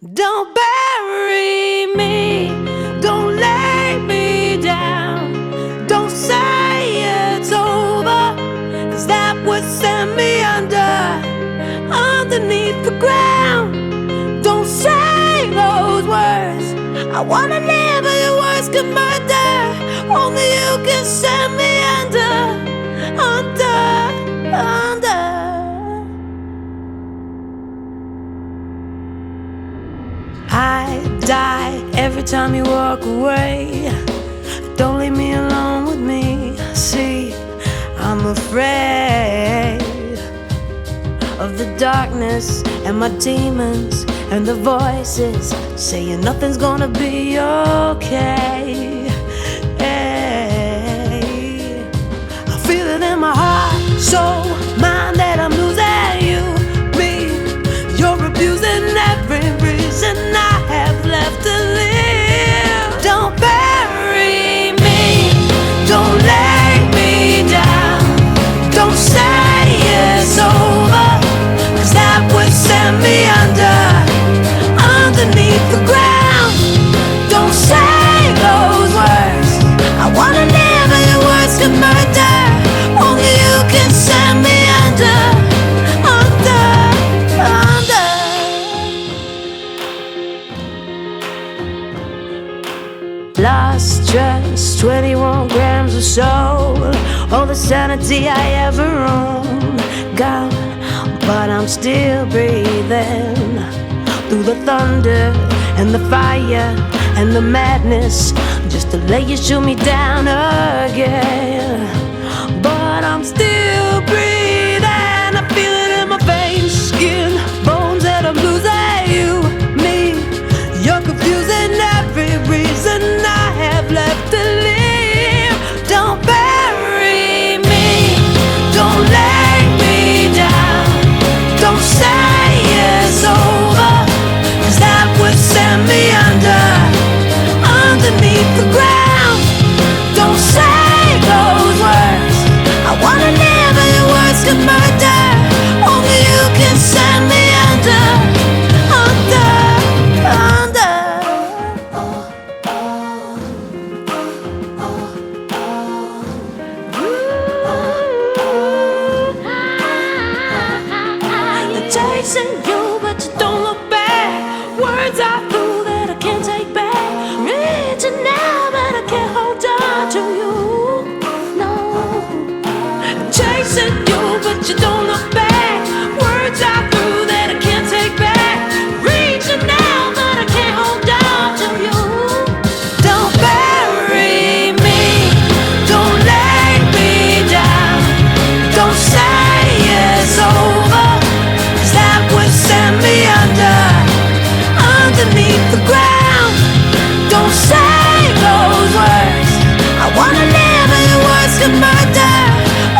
Don't bury me, don't lay me down. Don't say it's over, 'cause that would send me underneath the ground. Don't say those words, I wanna live but your words could murder. Only you can send me under. I die every time you walk away. Don't leave me alone with me. See, I'm afraid of the darkness and my demons and the voices saying nothing's gonna be okay. Hey, I feel it in my heart, soul, mind that I'm losing you, me. You're abusing every reason I have left to live. Don't bury me, don't lay me down. Don't say it's over, 'cause that would send me underneath the ground. Don't say those words, I wanna live but your words could murder. Only you can send me under. Lost trust, 21 grams of soul, all the sanity I ever owned, gone, but I'm still breathing through the thunder and the fire and the madness, just to let you shoot me down again. But I'm still breathing, I feel it in my veins, skin, bones that I'm losing you, me. You're confusing every reason I have left to live. Don't bury me, don't lay me down. Don't say it's over, 'cause that would send me underneath the ground. Don't say those words, I wanna live but your words could murder. Only you can send me under. Chasing you, but you don't look back. Words I threw that I can't take back. Reaching out, but I can't hold on to you. No. Chasing you, but you don't look back. Words I threw that I can't take back. Reaching out, but I can't hold on to you. Don't bury me, don't lay me down. Don't say it's over, send me underneath the ground. Don't say those words, I wanna live but your words could murder.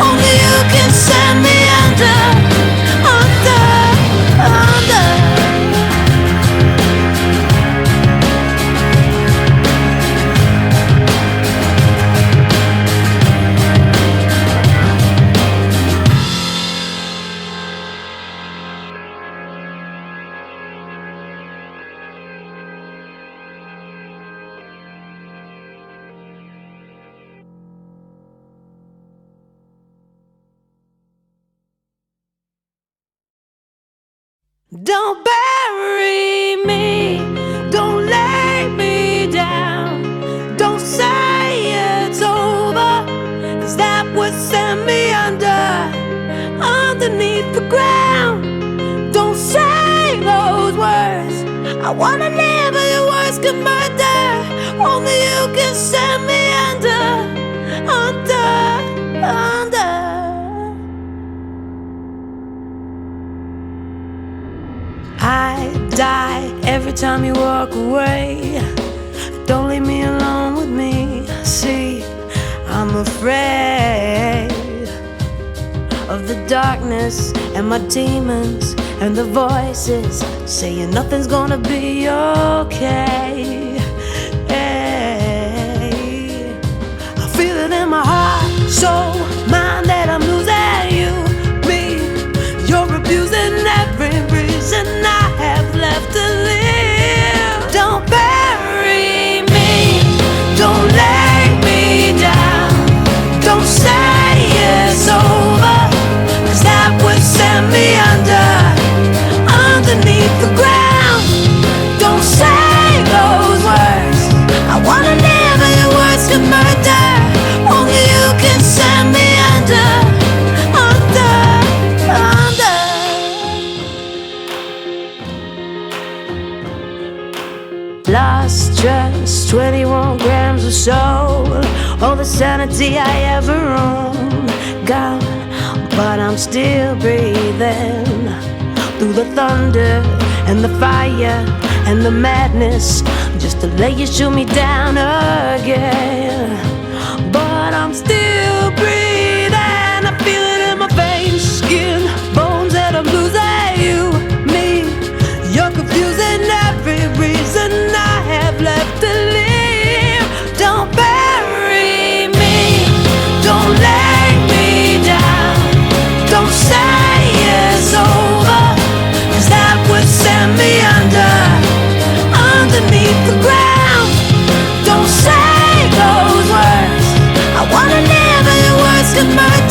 Only you can send me under. Don't bury me, don't lay me down. Don't say it's over, 'cause that would send me underneath the ground. Don't say those words, I wanna live but your words could murder. Only you can send me under. I die every time you walk away. Don't leave me alone with me. See, I'm afraid of the darkness and my demons and the voices saying nothing's gonna be okay. Hey, I feel it in my heart, soul, mind that I'm losing you, me. You're abusing every reason I have left to live. lost trust, 21 grams of soul, all the sanity I ever owned, gone, but I'm still breathing. Through the thunder and the fire and the madness, just to let you shoot me down again. But I'm still breathing, I feel it in my veins, skin, bones that I'm losing. You, me, you're confusing every reason I have left to live. Don't bury me, don't lay me down, don't say it's over, 'cause that would send me underneath the ground. Don't say those words, I wanna live and your words can murder.